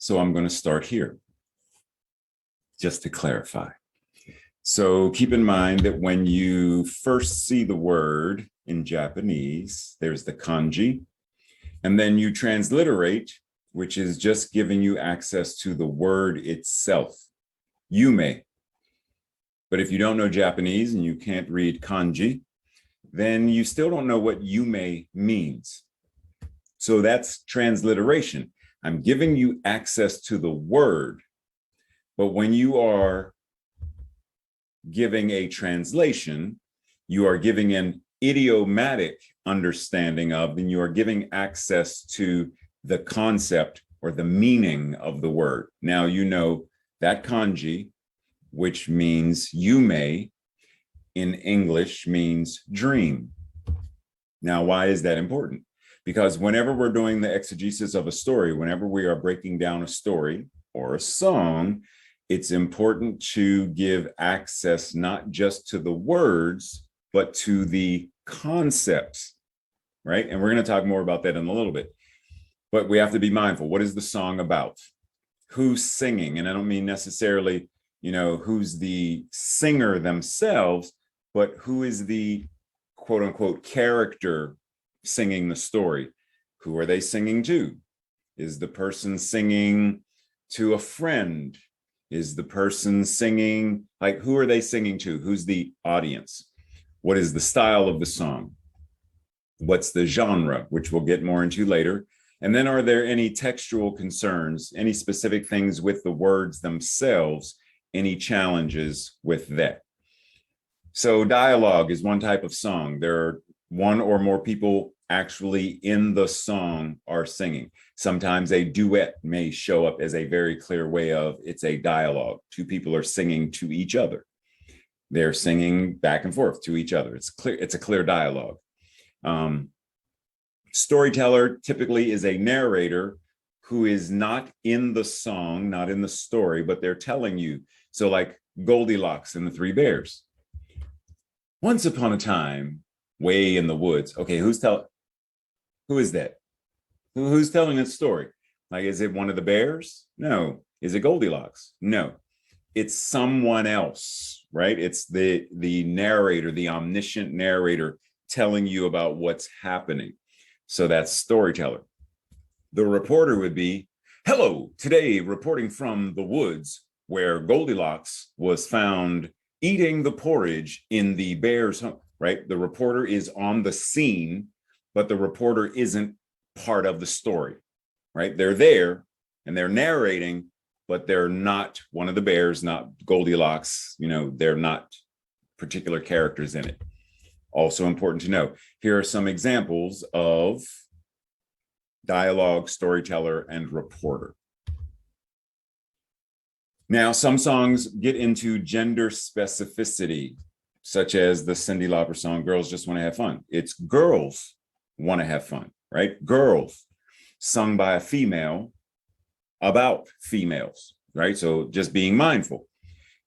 So I'm going to start here, just to clarify. So keep in mind that when you first see the word in Japanese, there's the kanji, and then you transliterate, which is just giving you access to the word itself, yume. But if you don't know Japanese and you can't read kanji, then you still don't know what yume means. So that's transliteration. I'm giving you access to the word, but when you are giving a translation, you are giving an idiomatic understanding of, and you are giving access to the concept or the meaning of the word. Now, you know that kanji, which means yume, in English means dream. Now, why is that important? Because whenever we're doing the exegesis of a story, whenever we are breaking down a story or a song, it's important to give access not just to the words, but to the concepts, right? And we're going to talk more about that in a little bit. But we have to be mindful. What is the song about? Who's singing? And I don't mean necessarily, who's the singer themselves, but who is the quote unquote character singing the story? Who are they singing to? Is the person singing to a friend? Is the person singing, who are they singing to? Who's the audience? What is the style of the song? What's the genre, which we'll get more into later? And then are there any textual concerns, any specific things with the words themselves, any challenges with that? So dialogue is one type of song. There are one or more people actually in the song are singing. Sometimes a duet may show up as a very clear way of it's a dialogue. Two people are singing to each other. They're singing back and forth to each other. It's clear. It's a clear dialogue. Storyteller typically is a narrator who is not in the song, not in the story, but they're telling you. So like Goldilocks and the Three Bears. Once upon a time, way in the woods. Okay, who is that? Who's telling that story? Is it one of the bears? No. Is it Goldilocks? No. It's someone else, right? It's the narrator, the omniscient narrator telling you about what's happening. So that's storyteller. The reporter would be, hello, today reporting from the woods where Goldilocks was found eating the porridge in the bear's home, right? The reporter is on the scene, but the reporter isn't part of the story, right? They're there and they're narrating, but they're not one of the bears, not Goldilocks, they're not particular characters in it. Also important to know, here are some examples of dialogue, storyteller, and reporter. Now, some songs get into gender specificity, such as the Cyndi Lauper song, Girls Just Want to Have Fun. It's girls want to have fun, right? Girls, sung by a female about females, right? So just being mindful.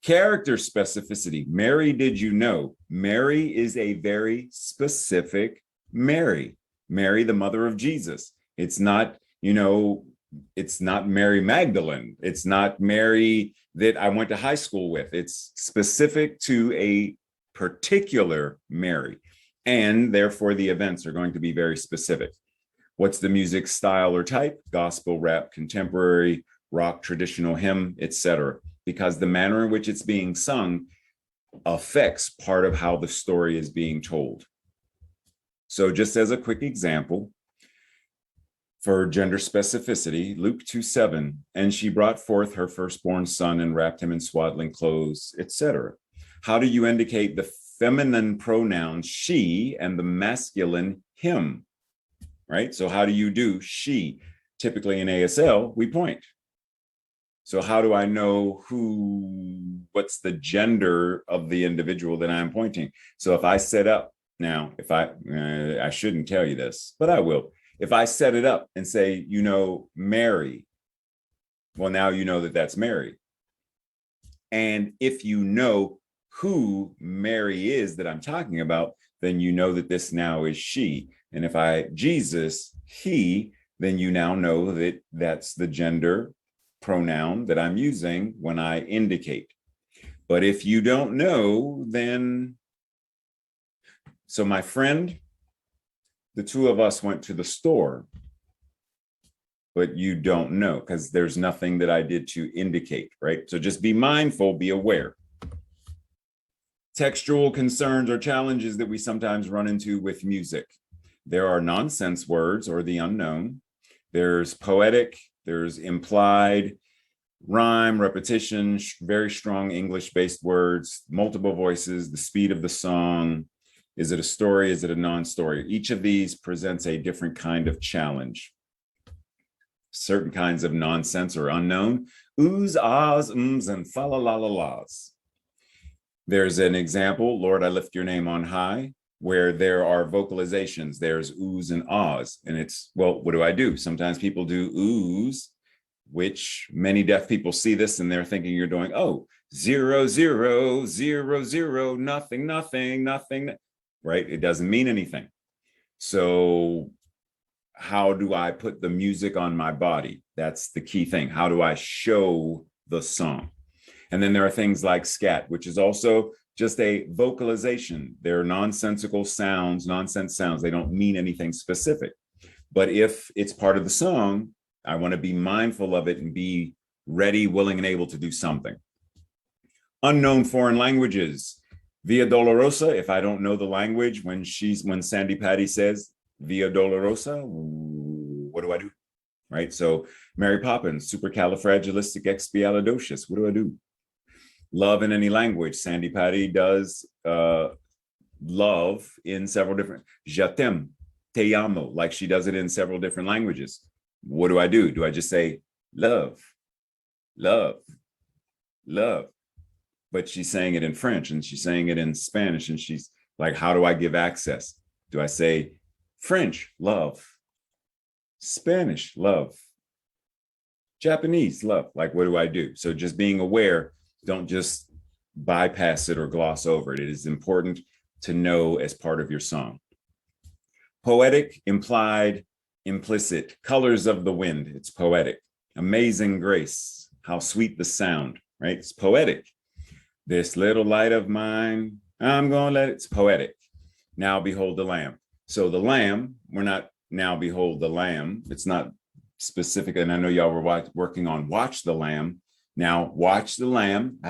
Character specificity. Mary, did you know? Mary is a very specific Mary. Mary, the mother of Jesus. It's not, it's not Mary Magdalene. It's not Mary that I went to high school with. It's specific to a particular Mary. And therefore, the events are going to be very specific. What's the music style or type? Gospel, rap, contemporary, rock, traditional, hymn, etc. Because the manner in which it's being sung affects part of how the story is being told. So just as a quick example, for gender specificity, Luke 2:7, and she brought forth her firstborn son and wrapped him in swaddling clothes, etc. How do you indicate the feminine pronoun she and the masculine him, right? So how do you do she? Typically in ASL, we point. So how do I know what's the gender of the individual that I'm pointing? So if I set up, now, if I shouldn't tell you this, but I will. If I set it up and say, Mary, well, now you know that that's Mary. And if you know who Mary is that I'm talking about, then you know that this now is she. And if Jesus, he, then you now know that that's the gender pronoun that I'm using when I indicate. But if you don't know, then, so my friend, the two of us went to the store, but you don't know because there's nothing that I did to indicate, right? So just be mindful, be aware. Textual concerns or challenges that we sometimes run into with music. There are nonsense words or the unknown. There's poetic, there's implied, rhyme, repetition, very strong English-based words, multiple voices, the speed of the song. Is it a story? Is it a non-story? Each of these presents a different kind of challenge. Certain kinds of nonsense or unknown, oohs, ahs, ums, and fa la la la las. There's an example, Lord, I lift your name on high, where there are vocalizations. There's oohs and ahs, and it's, well, what do I do? Sometimes people do oohs, which many deaf people see this and they're thinking you're doing, oh, 0, 0, 0, 0, nothing, nothing, nothing, right? It doesn't mean anything. So how do I put the music on my body? That's the key thing. How do I show the song? And then there are things like scat, which is also just a vocalization. They're nonsensical sounds, nonsense sounds. They don't mean anything specific. But if it's part of the song, I want to be mindful of it and be ready, willing, and able to do something. Unknown foreign languages. Via Dolorosa, if I don't know the language, when Sandi Patty says Via Dolorosa, what do I do? Right? So Mary Poppins, supercalifragilisticexpialidocious. What do I do? Love in any language. Sandi Patty does love in several different, je t'aime, te amo, like she does it in several different languages. What do I do? Do I just say love, love, love? But she's saying it in French and she's saying it in Spanish, and she's like, how do I give access? Do I say French, love, Spanish, love, Japanese, love? Like, what do I do? So just being aware, don't just bypass it or gloss over it. It is important to know as part of your song. Poetic, implied, implicit, colors of the wind. It's poetic. Amazing grace, how sweet the sound, right? It's poetic. This little light of mine, I'm gonna let it, it's poetic. Now behold the lamb. So the lamb, we're not now behold the lamb. It's not specific. And I know y'all were working on watch the lamb. Now watch the lamb.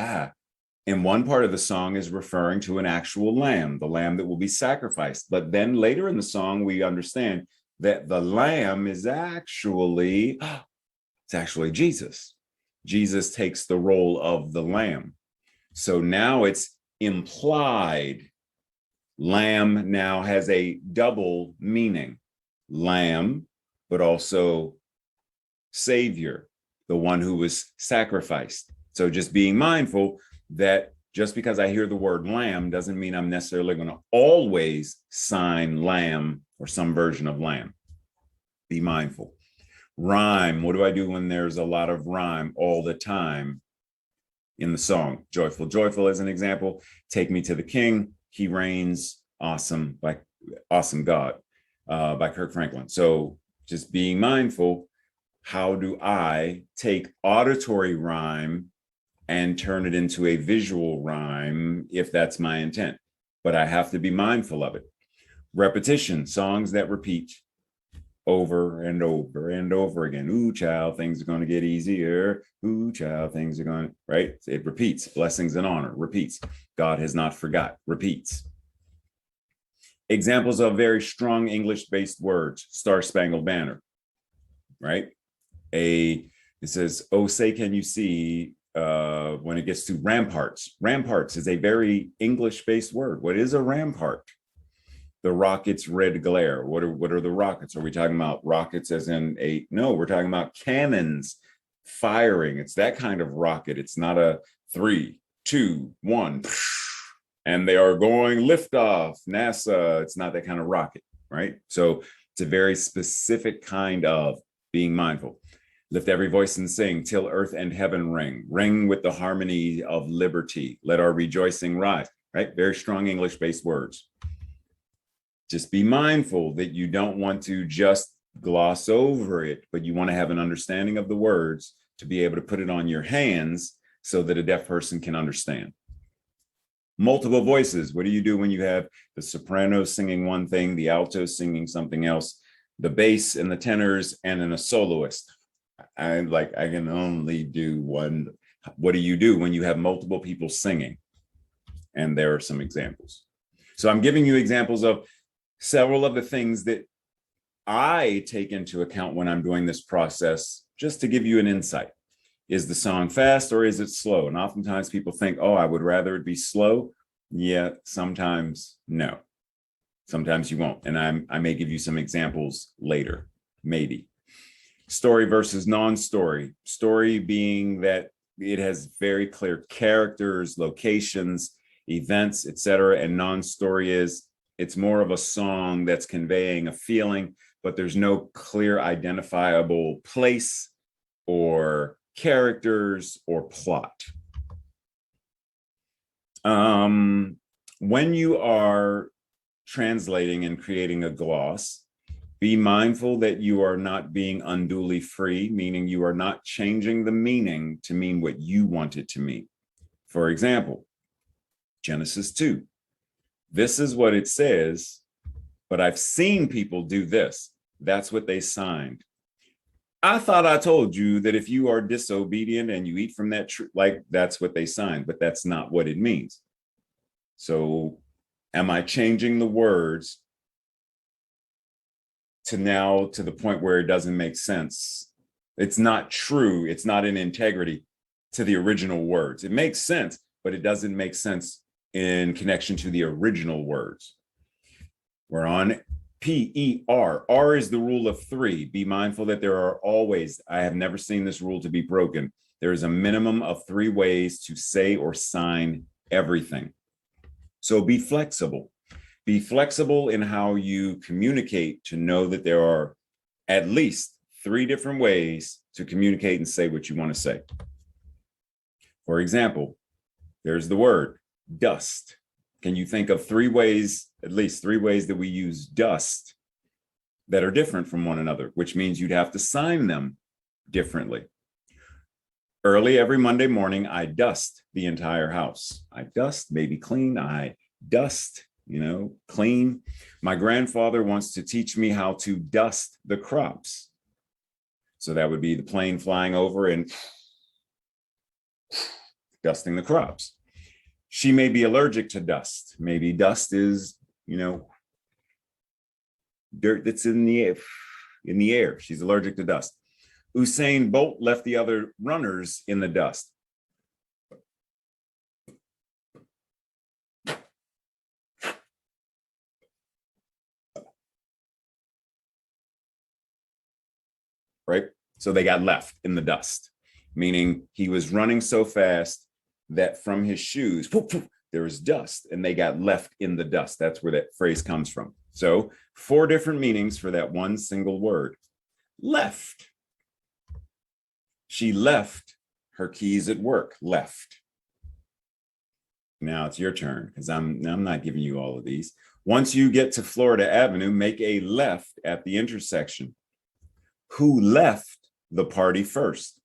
And one part of the song is referring to an actual lamb, the lamb that will be sacrificed. But then later in the song, we understand that the lamb is actually, it's actually Jesus. Jesus takes the role of the lamb. So now it's implied. Lamb now has a double meaning. Lamb, but also Savior, the one who was sacrificed. So just being mindful that just because I hear the word lamb doesn't mean I'm necessarily going to always sign lamb or some version of lamb. Be mindful. Rhyme. What do I do when there's a lot of rhyme all the time in the song? Joyful, joyful as an example. Take me to the King. He reigns. Awesome, by Awesome God, by Kirk Franklin. So just being mindful. How do I take auditory rhyme and turn it into a visual rhyme if that's my intent? But I have to be mindful of it. Repetition, songs that repeat over and over and over again. Ooh, child, things are going to get easier. Ooh, child, things are going, right? It repeats. Blessings and honor, repeats. God has not forgot, repeats. Examples of very strong English-based words. Star Spangled Banner, right? It says, oh, say, can you see, when it gets to ramparts. Ramparts is a very English-based word. What is a rampart? The rocket's red glare. What are the rockets? Are we talking about rockets as in no, we're talking about cannons firing. It's that kind of rocket. It's not a 3, 2, 1, and they are going liftoff, NASA. It's not that kind of rocket, right? So it's a very specific kind of being mindful. Lift every voice and sing till earth and heaven ring. Ring with the harmony of liberty. Let our rejoicing rise, right? Very strong English-based words. Just be mindful that you don't want to just gloss over it, but you want to have an understanding of the words to be able to put it on your hands so that a deaf person can understand. Multiple voices. What do you do when you have the soprano singing one thing, the alto singing something else, the bass and the tenors, and then a soloist? I can only do one. What do you do when you have multiple people singing? And there are some examples. So I'm giving you examples of several of the things that I take into account when I'm doing this process, just to give you an insight. Is the song fast or is it slow? And oftentimes people think, oh, I would rather it be slow. Yeah, sometimes no. Sometimes you won't. And I may give you some examples later, maybe. Story versus non-story. Story being that it has very clear characters, locations, events, etc. And non-story is it's more of a song that's conveying a feeling, but there's no clear identifiable place or characters or plot. When you are translating and creating a gloss, be mindful that you are not being unduly free, meaning you are not changing the meaning to mean what you want it to mean. For example, Genesis 2. This is what it says, but I've seen people do this. That's what they signed. I thought I told you that if you are disobedient and you eat from that tree, like that's what they signed, but that's not what it means. So am I changing the words to now to the point where it doesn't make sense? It's not true. It's not in integrity to the original words. It makes sense, but it doesn't make sense in connection to the original words. We're on PER. R is the rule of three. Be mindful that there are always, I have never seen this rule to be broken. There is a minimum of 3 ways to say or sign everything. So be flexible. Be flexible in how you communicate to know that there are at least 3 different ways to communicate and say what you want to say. For example, there's the word dust. Can you think of 3 ways, at least 3 ways that we use dust that are different from one another, which means you'd have to sign them differently. Early every Monday morning, I dust the entire house. I dust, maybe clean, I dust, clean. My grandfather wants to teach me how to dust the crops. So that would be the plane flying over and dusting the crops. She may be allergic to dust. Maybe dust is, dirt that's in the air. She's allergic to dust. Usain Bolt left the other runners in the dust. Right? So they got left in the dust, meaning he was running so fast that from his shoes, poof, poof, there was dust and they got left in the dust. That's where that phrase comes from. So 4 different meanings for that one single word. Left. She left her keys at work. Left. Now it's your turn because I'm not giving you all of these. Once you get to Florida Avenue, make a left at the intersection. Who left the party first?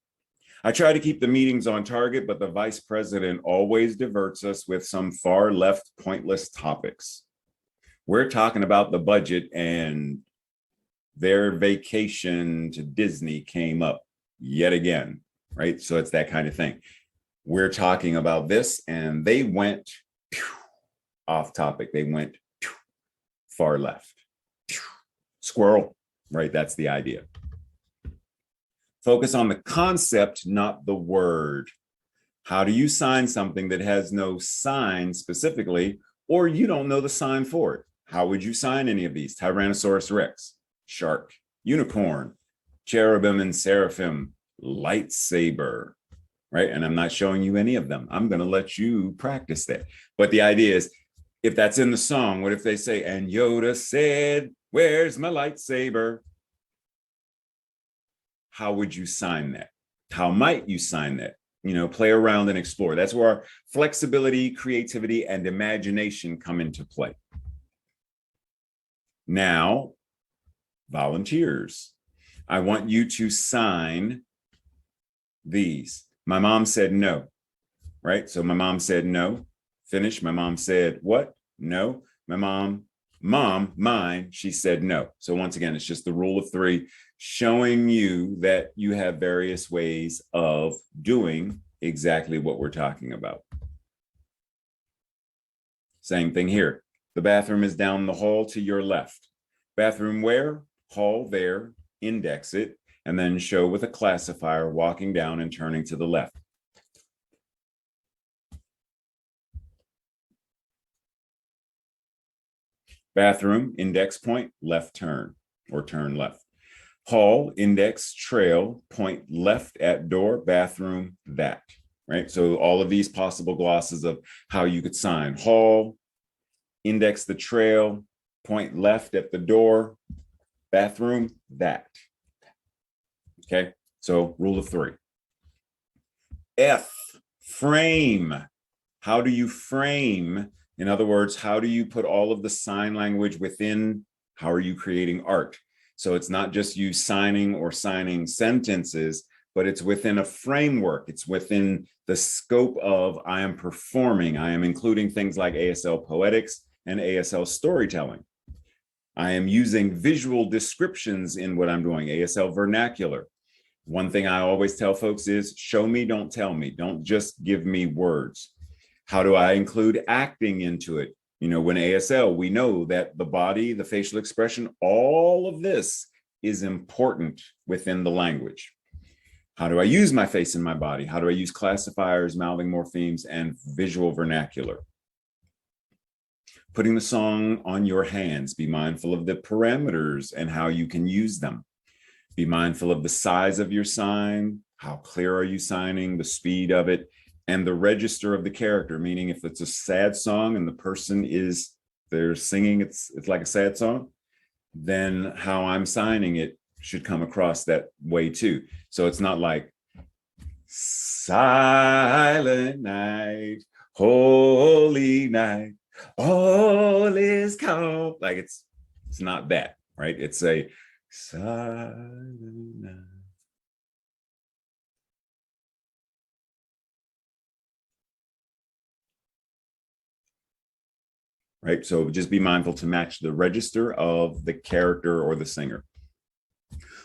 I try to keep the meetings on target, but the vice president always diverts us with some far left pointless topics. We're talking about the budget and their vacation to Disney came up yet again, right? So it's that kind of thing. We're talking about this and they went off topic. They went far left. Squirrel, right? That's the idea. Focus on the concept, not the word. How do you sign something that has no sign specifically, or you don't know the sign for it? How would you sign any of these? Tyrannosaurus Rex, shark, unicorn, cherubim and seraphim, lightsaber, right? And I'm not showing you any of them. I'm going to let you practice that. But the idea is, if that's in the song, what if they say, and Yoda said, where's my lightsaber? How would you sign that? How might you sign that? Play around and explore. That's where our flexibility, creativity, and imagination come into play. Now, volunteers. I want you to sign these. My mom said no, right? So my mom said no. Finish. My mom said what? No. My mine, she said no. So once again, it's just the rule of three, showing you that you have various ways of doing exactly what we're talking about. Same thing here. The bathroom is down the hall to your left. Bathroom where? Hall there, index it, and then show with a classifier walking down and turning to the left. Bathroom, index point, left turn or turn left. Hall, index, trail, point left at door, bathroom, that, right? So all of these possible glosses of how you could sign. Hall, index the trail, point left at the door, bathroom, that. Okay, so rule of three. F, frame. How do you frame? In other words, how do you put all of the sign language within? How are you creating art? So it's not just you signing or signing sentences, but it's within a framework. It's within the scope of I am performing. I am including things like ASL poetics and ASL storytelling. I am using visual descriptions in what I'm doing, ASL vernacular. One thing I always tell folks is show me, don't tell me. Don't just give me words. How do I include acting into it? You know, when ASL, we know that the body, the facial expression, all of this is important within the language. How do I use my face and my body? How do I use classifiers, mouthing morphemes, and visual vernacular? Putting the song on your hands, be mindful of the parameters and how you can use them. Be mindful of the size of your sign, how clear are you signing, the speed of it, and the register of the character, meaning if it's a sad song and the person they're singing, it's like a sad song, then how I'm signing it should come across that way too. So it's not like silent night, holy night, all is calm. Like it's not that, right? It's a silent night. Right? So just be mindful to match the register of the character or the singer.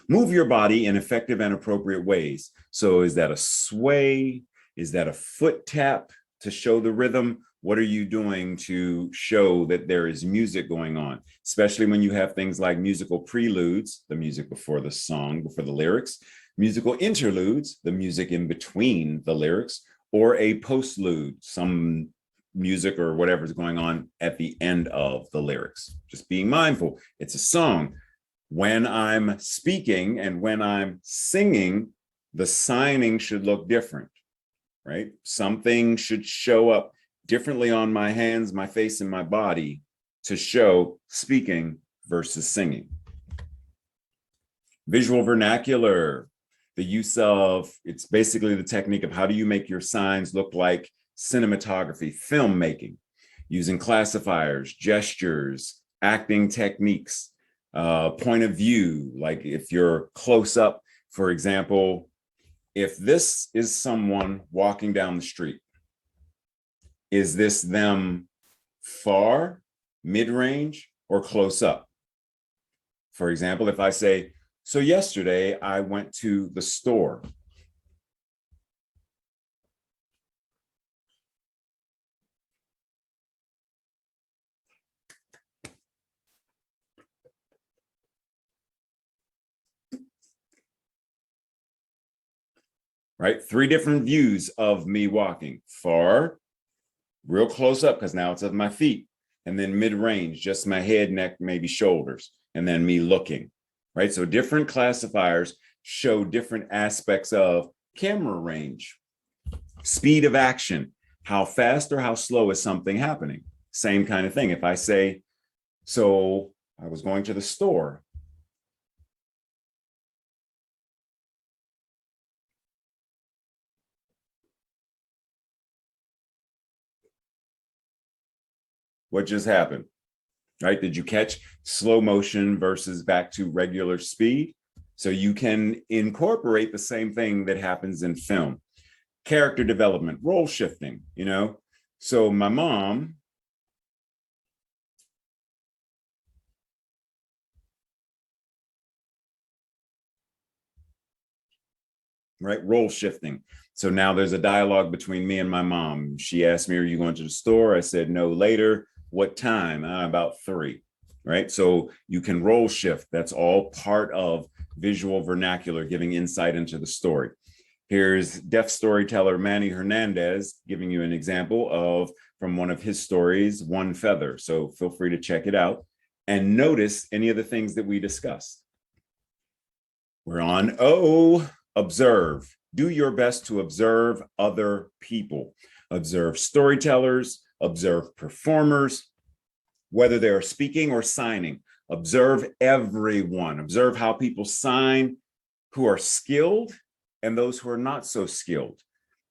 Move your body in effective and appropriate ways. So is that a sway? Is that a foot tap to show the rhythm? What are you doing to show that there is music going on? Especially when you have things like musical preludes, the music before the song, before the lyrics, musical interludes, the music in between the lyrics, or a postlude, some music or whatever is going on at the end of the lyrics. Just being mindful, it's a song. When I'm speaking and when I'm singing, the signing should look different, right? Something should show up differently on my hands, my face, and my body to show speaking versus singing. Visual vernacular, the use of, it's basically the technique of how do you make your signs look like cinematography, filmmaking, using classifiers, gestures, acting techniques, point of view, like if you're close up, for example, if this is someone walking down the street, is this them far, mid-range, or close up? For example, if I say, so yesterday I went to the store. Right? Three different views of me walking. Far, real close up, because now it's of my feet. And then mid-range, just my head, neck, maybe shoulders. And then me looking. Right? So different classifiers show different aspects of camera range. Speed of action. How fast or how slow is something happening? Same kind of thing. If I say, so I was going to the store. What just happened? Right? Did you catch slow motion versus back to regular speed? So you can incorporate the same thing that happens in film. Character development, role shifting, you know. So my mom, right? Role shifting. So now there's a dialogue between me and my mom. She asked me, "Are you going to the store?" I said, "No, later." "What time?" About 3. Right. So you can role shift. That's all part of visual vernacular, giving insight into the story. Here's deaf storyteller Manny Hernandez giving you an example of from one of his stories, One Feather. So feel free to check it out and notice any of the things that we discussed. We're on O, observe. Do your best to observe other people. Observe storytellers, observe performers, whether they're speaking or signing. Observe everyone. Observe how people sign who are skilled and those who are not so skilled.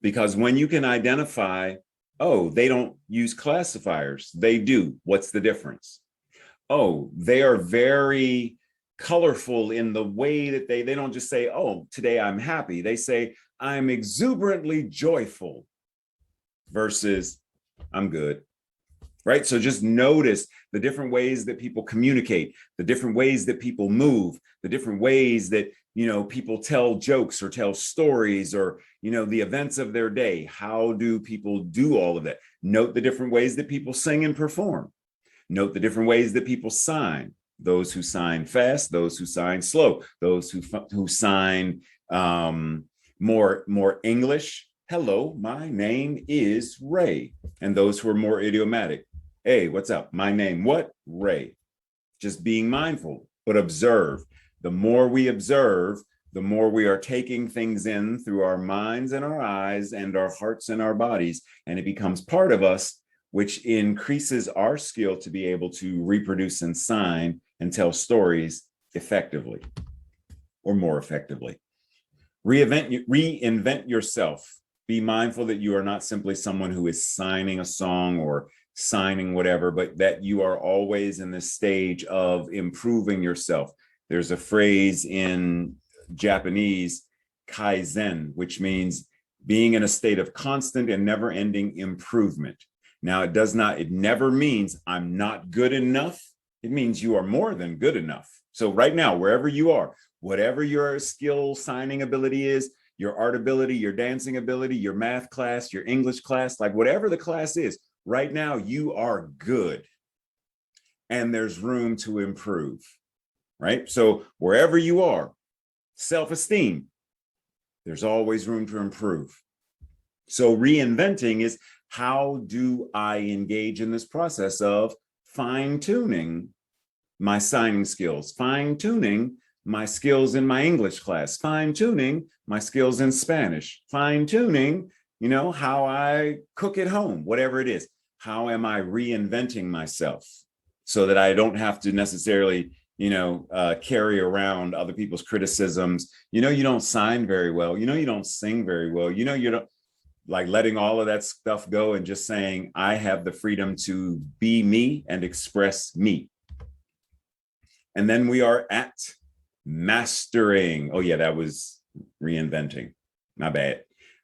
Because when you can identify, oh, they don't use classifiers, they do. What's the difference? Oh, they are very colorful in the way that they don't just say, "Oh, today I'm happy." They say, "I'm exuberantly joyful," versus "I'm good." Right? So just notice the different ways that people communicate, the different ways that people move, the different ways that, you know, people tell jokes or tell stories or, you know, the events of their day. How do people do all of that? Note the different ways that people sing and perform. Note the different ways that people sign. Those who sign fast, those who sign slow, those who sign more English. "Hello, my name is Ray." And those who are more idiomatic. "Hey, what's up? My name, what? Ray." Just being mindful, but observe. The more we observe, the more we are taking things in through our minds and our eyes and our hearts and our bodies, and it becomes part of us, which increases our skill to be able to reproduce and sign and tell stories effectively or more effectively. Reinvent yourself. Be mindful that you are not simply someone who is signing a song or signing whatever, but that you are always in this stage of improving yourself. There's a phrase in Japanese, kaizen, which means being in a state of constant and never-ending improvement. Now, it never means I'm not good enough. It means you are more than good enough. So right now, wherever you are, whatever your skill signing ability is, your art ability, your dancing ability, your math class, your English class, like whatever the class is, right now you are good and there's room to improve, right? So wherever you are, self-esteem, there's always room to improve. So reinventing is, how do I engage in this process of fine-tuning my signing skills, fine-tuning my skills in my English class, fine-tuning my skills in Spanish, fine-tuning, you know, how I cook at home, whatever it is. How am I reinventing myself so that I don't have to necessarily, you know, carry around other people's criticisms? You know, you don't sign very well. You know, you don't sing very well. You know, you don't, like letting all of that stuff go and just saying, I have the freedom to be me and express me. And then we are at mastering. Oh yeah, that was reinventing. My bad.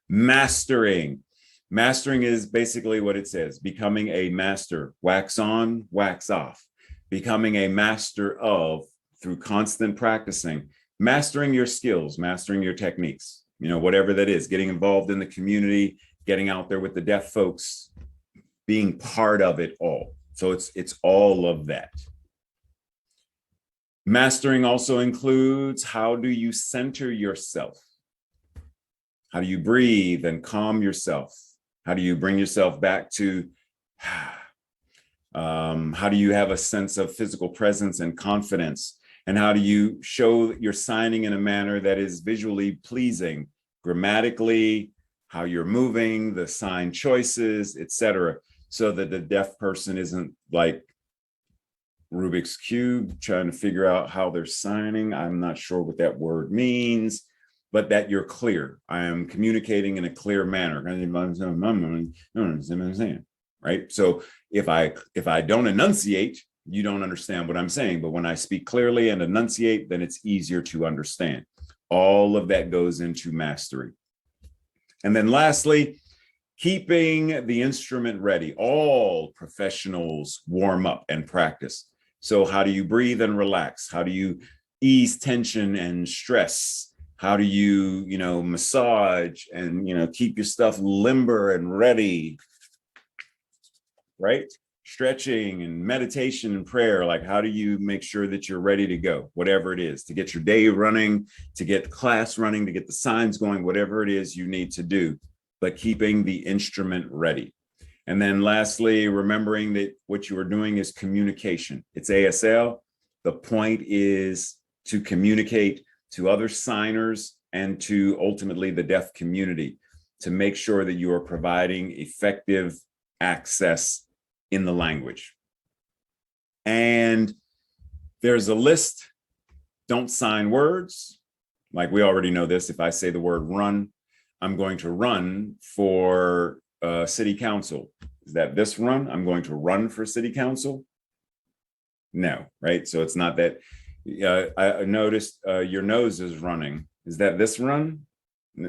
Mastering. Mastering is basically what it says: becoming a master, wax on, wax off. Becoming a master of, through constant practicing, mastering your skills, mastering your techniques, you know, whatever that is, getting involved in the community, getting out there with the deaf folks, being part of it all. So it's all of that. Mastering also includes, how do you center yourself? How do you breathe and calm yourself? How do you bring yourself back to, how do you have a sense of physical presence and confidence? And how do you show that you're signing in a manner that is visually pleasing, grammatically, how you're moving, the sign choices, etc., so that the deaf person isn't like Rubik's Cube trying to figure out how they're signing. I'm not sure what that word means, but that you're clear. I am communicating in a clear manner. Right? So if I don't enunciate, you don't understand what I'm saying. But when I speak clearly and enunciate, then it's easier to understand. All of that goes into mastery. And then lastly, keeping the instrument ready. All professionals warm up and practice. So how do you breathe and relax? How do you ease tension and stress? How do you, massage and, keep your stuff limber and ready, right? Stretching and meditation and prayer. Like, how do you make sure that you're ready to go, whatever it is, to get your day running, to get class running, to get the signs going, whatever it is you need to do, but keeping the instrument ready. And then lastly, remembering that what you are doing is communication. It's ASL. The point is to communicate to other signers and to ultimately the deaf community to make sure that you are providing effective access in the language. And there's a list. Don't sign words. Like, we already know this. If I say the word run, I'm going to run for city council. Is that this run? I'm going to run for city council? No, right? So it's not that. I noticed your nose is running. Is that this run?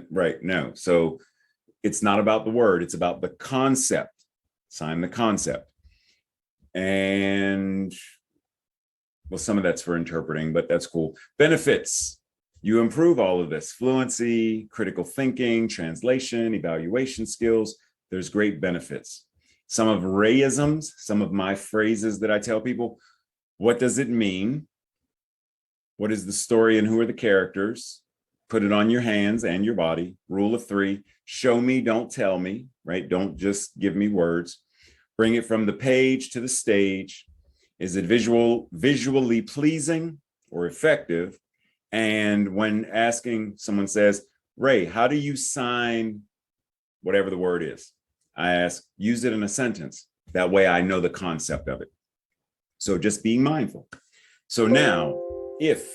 Right, no. So it's not about the word. It's about the concept. Sign the concept. And, well, some of that's for interpreting, but that's cool. Benefits. You improve all of this: fluency, critical thinking, translation, evaluation skills. There's great benefits. Some of Rayisms, some of my phrases that I tell people: what does it mean? What is the story and who are the characters? Put it on your hands and your body. Rule of 3, show me, don't tell me, right? Don't just give me words. Bring it from the page to the stage. Is it visually pleasing or effective? And when asking, someone says, Ray, how do you sign whatever the word is? I ask, use it in a sentence. That way I know the concept of it. So just being mindful. So now, if